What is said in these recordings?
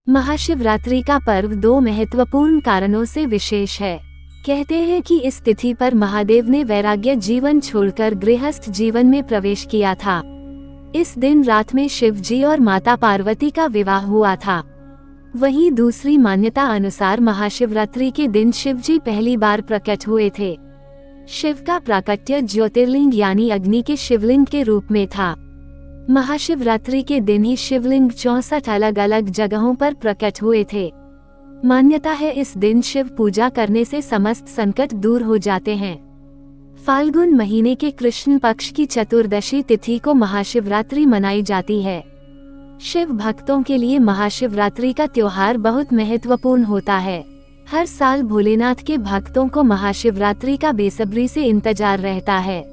महाशिवरात्रि का पर्व दो महत्वपूर्ण कारणों से विशेष है। कहते हैं कि इस तिथि पर महादेव ने वैराग्य जीवन छोड़कर गृहस्थ जीवन में प्रवेश किया था। इस दिन रात में शिव जी और माता पार्वती का विवाह हुआ था। वहीं दूसरी मान्यता अनुसार महाशिवरात्रि के दिन शिव जी पहली बार प्रकट हुए थे। शिव का प्राकट्य ज्योतिर्लिंग यानी अग्नि के शिवलिंग के रूप में था। महाशिवरात्रि के दिन ही शिवलिंग 64 अलग अलग जगहों पर प्रकट हुए थे। मान्यता है इस दिन शिव पूजा करने से समस्त संकट दूर हो जाते हैं। फाल्गुन महीने के कृष्ण पक्ष की चतुर्दशी तिथि को महाशिवरात्रि मनाई जाती है। शिव भक्तों के लिए महाशिवरात्रि का त्योहार बहुत महत्वपूर्ण होता है। हर साल भोलेनाथ के भक्तों को महाशिवरात्रि का बेसब्री से इंतजार रहता है।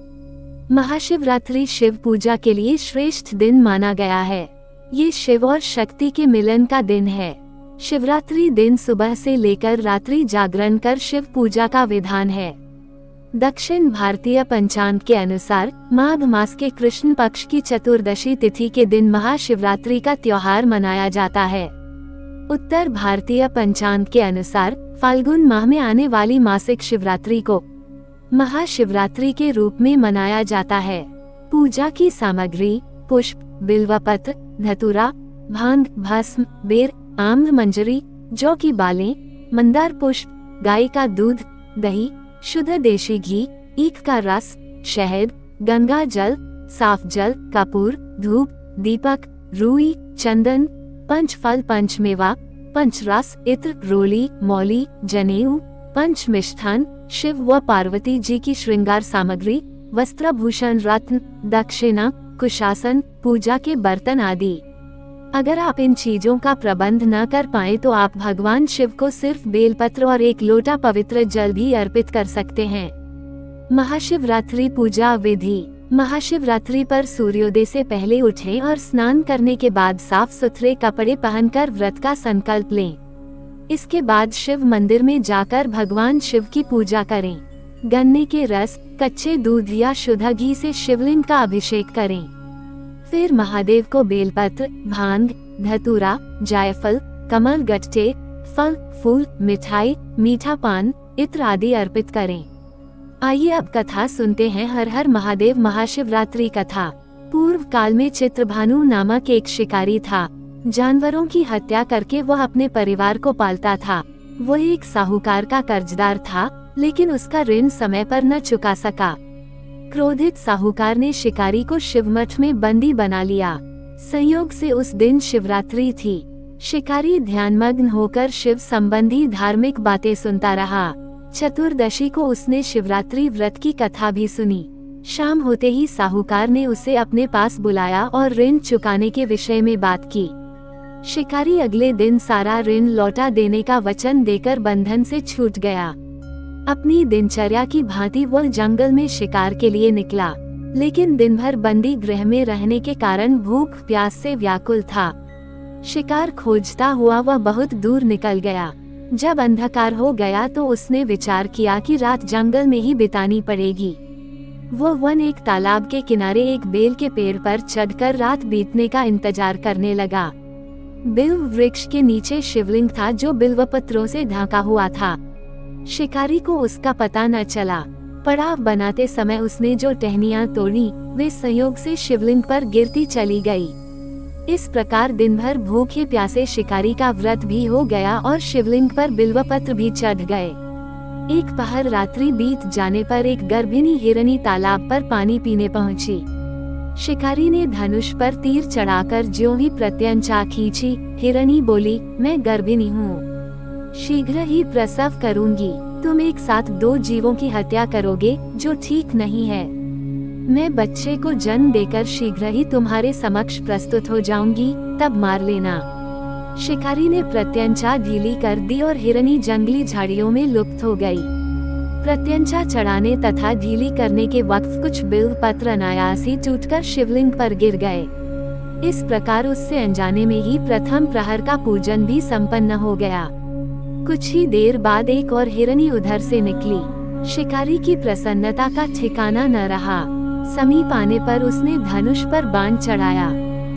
महाशिवरात्रि शिव पूजा के लिए श्रेष्ठ दिन माना गया है। ये शिव और शक्ति के मिलन का दिन है। शिवरात्रि दिन सुबह से लेकर रात्रि जागरण कर शिव पूजा का विधान है। दक्षिण भारतीय पंचांग के अनुसार माघ मास के कृष्ण पक्ष की चतुर्दशी तिथि के दिन महाशिवरात्रि का त्योहार मनाया जाता है। उत्तर भारतीय पंचांग के अनुसार फाल्गुन माह में आने वाली मासिक शिवरात्रि को महाशिवरात्रि के रूप में मनाया जाता है। पूजा की सामग्री पुष्प, बिल्वपत्र, धतूरा, भांग, भस्म, बेर, आम्र मंजरी, जौ की बालें, मंदार पुष्प, गाय का दूध, दही, शुद्ध देशी घी, ईख का रस, शहद, गंगा जल, साफ जल, कपूर, धूप, दीपक, रुई, चंदन, पंचफल, पंचमेवा, पंचरस, इत्र, रोली, मौली, जनेऊ, पंच मिष्ठान, शिव व पार्वती जी की श्रृंगार सामग्री, वस्त्रभूषण, रत्न, दक्षिणा, कुशासन, पूजा के बर्तन आदि। अगर आप इन चीजों का प्रबंध न कर पाए तो आप भगवान शिव को सिर्फ बेलपत्र और एक लोटा पवित्र जल भी अर्पित कर सकते हैं। महाशिवरात्रि पूजा विधि। महाशिवरात्रि पर सूर्योदय से पहले उठें और स्नान करने के बाद साफ सुथरे कपड़े पहनकर व्रत का संकल्प लें। इसके बाद शिव मंदिर में जाकर भगवान शिव की पूजा करें। गन्ने के रस, कच्चे दूध या शुद्ध घी से शिवलिंग का अभिषेक करें। फिर महादेव को बेलपत्र, भांग, धतूरा, जायफल, कमल गट्टे, फल, फूल, मिठाई, मीठा पान, इत्र आदि अर्पित करें। आइए अब कथा सुनते हैं। हर हर महादेव महाशिवरात्रि कथा। पूर्व काल में चित्रभानु नामक एक शिकारी था। जानवरों की हत्या करके वह अपने परिवार को पालता था। वह एक साहूकार का कर्जदार था, लेकिन उसका ऋण समय पर न चुका सका। क्रोधित साहूकार ने शिकारी को शिवमठ में बंदी बना लिया। संयोग से उस दिन शिवरात्रि थी। शिकारी ध्यानमग्न होकर शिव संबंधी धार्मिक बातें सुनता रहा। चतुर्दशी को उसने शिवरात्रि व्रत की कथा भी सुनी। शाम होते ही साहूकार ने उसे अपने पास बुलाया और ऋण चुकाने के विषय में बात की। शिकारी अगले दिन सारा ऋण लौटा देने का वचन देकर बंधन से छूट गया। अपनी दिनचर्या की भांति वह जंगल में शिकार के लिए निकला, लेकिन दिन भर बंदी गृह में रहने के कारण भूख प्यास से व्याकुल था। शिकार खोजता हुआ वह बहुत दूर निकल गया। जब अंधकार हो गया तो उसने विचार किया कि रात जंगल में ही बितानी पड़ेगी। वह एक तालाब के किनारे एक बेल के पेड़ पर चढ़कर रात बीतने का इंतजार करने लगा। बिल्व वृक्ष के नीचे शिवलिंग था जो बिल्वपत्रों से ढका हुआ था। शिकारी को उसका पता न चला। पड़ाव बनाते समय उसने जो टहनियां तोड़ी वे संयोग से शिवलिंग पर गिरती चली गई। इस प्रकार दिन भर भूखे प्यासे शिकारी का व्रत भी हो गया और शिवलिंग पर बिल्वपत्र भी चढ़ गए। एक पहर रात्रि बीत जाने पर एक गर्भिणी हिरनी तालाब पर पानी पीने पहुंची। शिकारी ने धनुष पर तीर चढ़ाकर ज्यों ही प्रत्यंचा खींची, हिरनी बोली, मैं गर्भिणी हूँ, शीघ्र ही प्रसव करूंगी। तुम एक साथ दो जीवों की हत्या करोगे, जो ठीक नहीं है। मैं बच्चे को जन्म देकर शीघ्र ही तुम्हारे समक्ष प्रस्तुत हो जाऊंगी, तब मार लेना। शिकारी ने प्रत्यंचा ढीली कर दी और हिरनी जंगली झाड़ियों में लुप्त हो गई। प्रत्यंचा चढ़ाने तथा ढीली करने के वक्त कुछ बिल्व पत्र अनायास ही टूटकर शिवलिंग पर गिर गए। इस प्रकार उससे अनजाने में ही प्रथम प्रहर का पूजन भी संपन्न हो गया। कुछ ही देर बाद एक और हिरनी उधर से निकली। शिकारी की प्रसन्नता का ठिकाना न रहा। समीप आने पर उसने धनुष पर बाण चढ़ाया।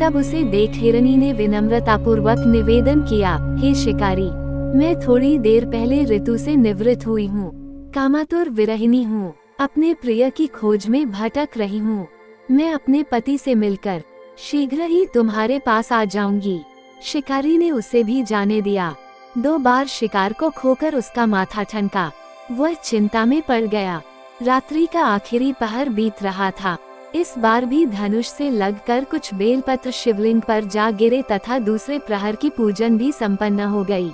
तब उसे देख हिरनी ने विनम्रतापूर्वक निवेदन किया, हे शिकारी, मैं थोड़ी देर पहले ऋतु से निवृत्त हुई हूँ, कामातुर विरहिणी हूँ, अपने प्रिय की खोज में भटक रही हूँ। मैं अपने पति से मिलकर शीघ्र ही तुम्हारे पास आ जाऊंगी। शिकारी ने उसे भी जाने दिया। 2 बार शिकार को खोकर उसका माथा ठनका। वह चिंता में पड़ गया। रात्रि का आखिरी पहर बीत रहा था। इस बार भी धनुष से लगकर कुछ बेलपत्र शिवलिंग पर जा गिरे तथा दूसरे प्रहर की पूजन भी संपन्न हो गई।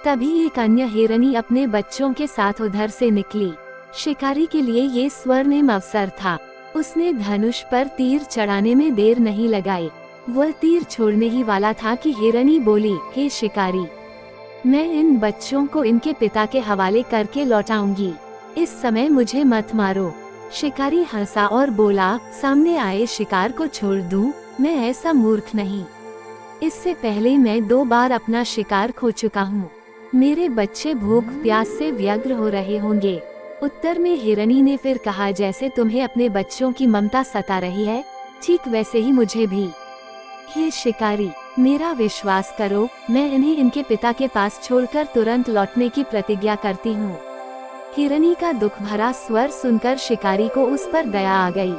तभी एक अन्य हिरनी अपने बच्चों के साथ उधर से निकली। शिकारी के लिए ये स्वर्णिम अवसर था। उसने धनुष पर तीर चढ़ाने में देर नहीं लगाई। वह तीर छोड़ने ही वाला था कि हिरनी बोली, हे शिकारी, मैं इन बच्चों को इनके पिता के हवाले करके लौटाऊंगी। इस समय मुझे मत मारो। शिकारी हंसा और बोला, सामने आए शिकार को छोड़ दूं? मैं ऐसा मूर्ख नहीं। इससे पहले मैं 2 बार अपना शिकार खो चुका हूँ। मेरे बच्चे भूख प्यास से व्यग्र हो रहे होंगे। उत्तर में हिरनी ने फिर कहा, जैसे तुम्हें अपने बच्चों की ममता सता रही है, ठीक वैसे ही मुझे भी। हे शिकारी, मेरा विश्वास करो, मैं इन्हें इनके पिता के पास छोड़कर तुरंत लौटने की प्रतिज्ञा करती हूँ। हिरनी का दुख भरा स्वर सुनकर शिकारी को उस पर दया आ गई।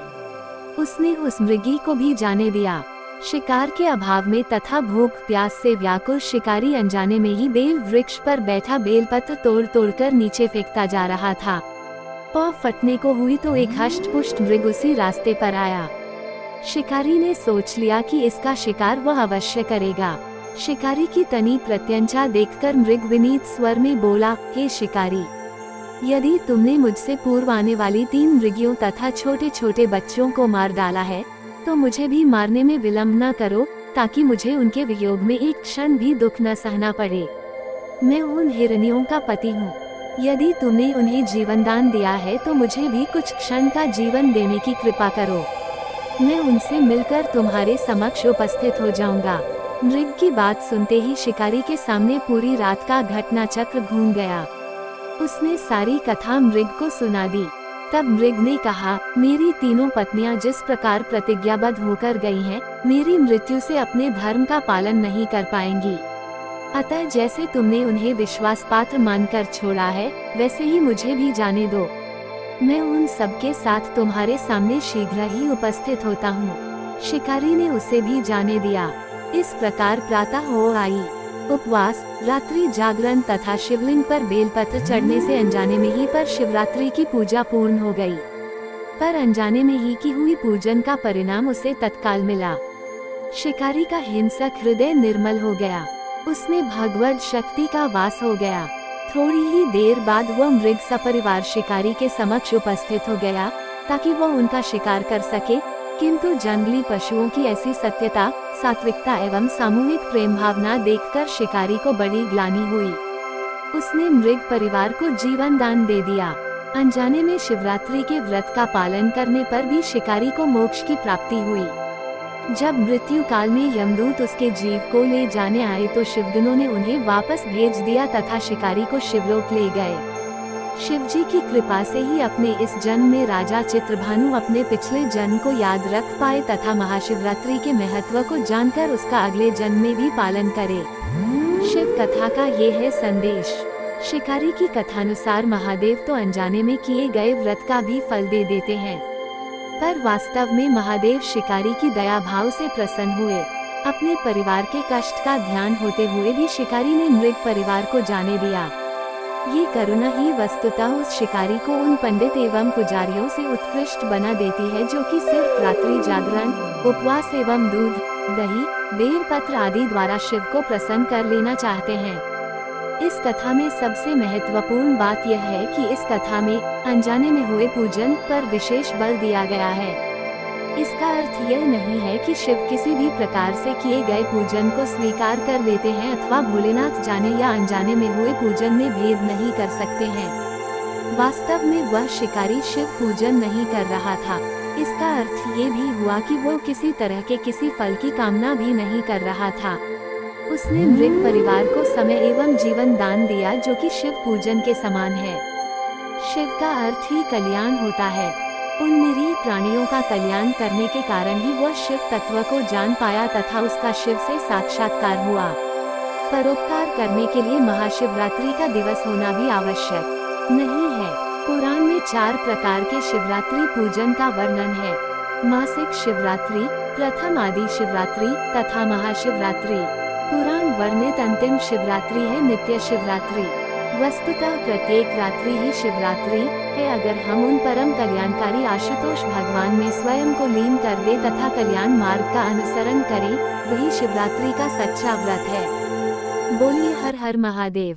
उसने उस मृगी को भी जाने दिया। शिकार के अभाव में तथा भूख प्यास से व्याकुल शिकारी अनजाने में ही बेल वृक्ष पर बैठा बेलपत्र तोड़ तोड़कर नीचे फेंकता जा रहा था। पाँव फटने को हुई तो एक हष्ट-पुष्ट मृग उसी रास्ते पर आया। शिकारी ने सोच लिया कि इसका शिकार वह अवश्य करेगा। शिकारी की तनी प्रत्यंचा देखकर मृग विनीत स्वर में बोला, हे शिकारी, यदि तुमने मुझसे पूर्व आने वाली 3 मृगियों तथा छोटे छोटे बच्चों को मार डाला है, तो मुझे भी मारने में विलंब न करो, ताकि मुझे उनके वियोग में एक क्षण भी दुख न सहना पड़े। मैं उन हिरनियों का पति हूँ। यदि तुमने उन्हें जीवन दान दिया है तो मुझे भी कुछ क्षण का जीवन देने की कृपा करो। मैं उनसे मिलकर तुम्हारे समक्ष उपस्थित हो जाऊंगा। मृग की बात सुनते ही शिकारी के सामने पूरी रात का घटना चक्र घूम गया। उसने सारी कथा मृग को सुना दी। तब मृग ने कहा, मेरी तीनों पत्नियां जिस प्रकार प्रतिज्ञाबद्ध होकर गई हैं, मेरी मृत्यु से अपने धर्म का पालन नहीं कर पाएंगी। अतः जैसे तुमने उन्हें विश्वास पात्र मानकर छोड़ा है, वैसे ही मुझे भी जाने दो। मैं उन सबके साथ तुम्हारे सामने शीघ्र ही उपस्थित होता हूँ। शिकारी ने उसे भी जाने दिया। इस प्रकार प्रातः हो आई। उपवास, रात्रि जागरण तथा शिवलिंग पर बेलपत्र चढ़ने से अनजाने में ही पर शिवरात्रि की पूजा पूर्ण हो गई। पर अनजाने में ही की हुई पूजन का परिणाम उसे तत्काल मिला। शिकारी का हिंसक हृदय निर्मल हो गया। उसमें भगवत शक्ति का वास हो गया। थोड़ी ही देर बाद वह मृग सपरिवार शिकारी के समक्ष उपस्थित हो गया, ताकि वह उनका शिकार कर सके। किंतु जंगली पशुओं की ऐसी सत्यता, सात्विकता एवं सामूहिक प्रेम भावना देखकर शिकारी को बड़ी ग्लानि हुई। उसने मृग परिवार को जीवन दान दे दिया। अनजाने में शिवरात्रि के व्रत का पालन करने पर भी शिकारी को मोक्ष की प्राप्ति हुई। जब मृत्यु काल में यमदूत उसके जीव को ले जाने आए तो शिवगणों ने उन्हें वापस भेज दिया तथा शिकारी को शिवलोक ले गए। शिवजी की कृपा से ही अपने इस जन्म में राजा चित्रभानु अपने पिछले जन्म को याद रख पाए तथा महाशिवरात्रि के महत्व को जानकर उसका अगले जन्म में भी पालन करे। शिव कथा का ये है संदेश। शिकारी की कथानुसार महादेव तो अनजाने में किए गए व्रत का भी फल दे देते हैं, पर वास्तव में महादेव शिकारी की दया भाव से प्रसन्न हुए। अपने परिवार के कष्ट का ध्यान होते हुए भी शिकारी ने मृग परिवार को जाने दिया। ये करुणा ही वस्तुतः उस शिकारी को उन पंडित एवं पुजारियों से उत्कृष्ट बना देती है, जो कि सिर्फ रात्रि जागरण, उपवास एवं दूध, दही, बेलपत्र आदि द्वारा शिव को प्रसन्न कर लेना चाहते हैं। इस कथा में सबसे महत्वपूर्ण बात यह है कि इस कथा में अनजाने में हुए पूजन पर विशेष बल दिया गया है। इसका अर्थ यह नहीं है कि शिव किसी भी प्रकार से किए गए पूजन को स्वीकार कर लेते हैं अथवा भोलेनाथ जाने या अनजाने में हुए पूजन में भेद नहीं कर सकते हैं। वास्तव में वह शिकारी शिव पूजन नहीं कर रहा था। इसका अर्थ ये भी हुआ कि वो किसी तरह के किसी फल की कामना भी नहीं कर रहा था। उसने मृग परिवार को समय एवं जीवन दान दिया, जो कि शिव पूजन के समान है। शिव का अर्थ ही कल्याण होता है। उन निरीह प्राणियों का कल्याण करने के कारण ही वह शिव तत्व को जान पाया तथा उसका शिव से साक्षात्कार हुआ। परोपकार करने के लिए महाशिवरात्रि का दिवस होना भी आवश्यक नहीं है। पुराण में 4 प्रकार के शिवरात्रि पूजन का वर्णन है। मासिक शिवरात्रि, प्रथम आदि शिवरात्रि तथा महाशिवरात्रि। पुराण वर्णित अंतिम शिवरात्रि है नित्य शिवरात्रि। वस्तुतः प्रत्येक रात्रि ही शिवरात्रि है अगर हम उन परम कल्याणकारी आशुतोष भगवान में स्वयं को लीन कर दे तथा कल्याण मार्ग का अनुसरण करें, वही शिवरात्रि का सच्चा व्रत है। बोलिए हर हर महादेव।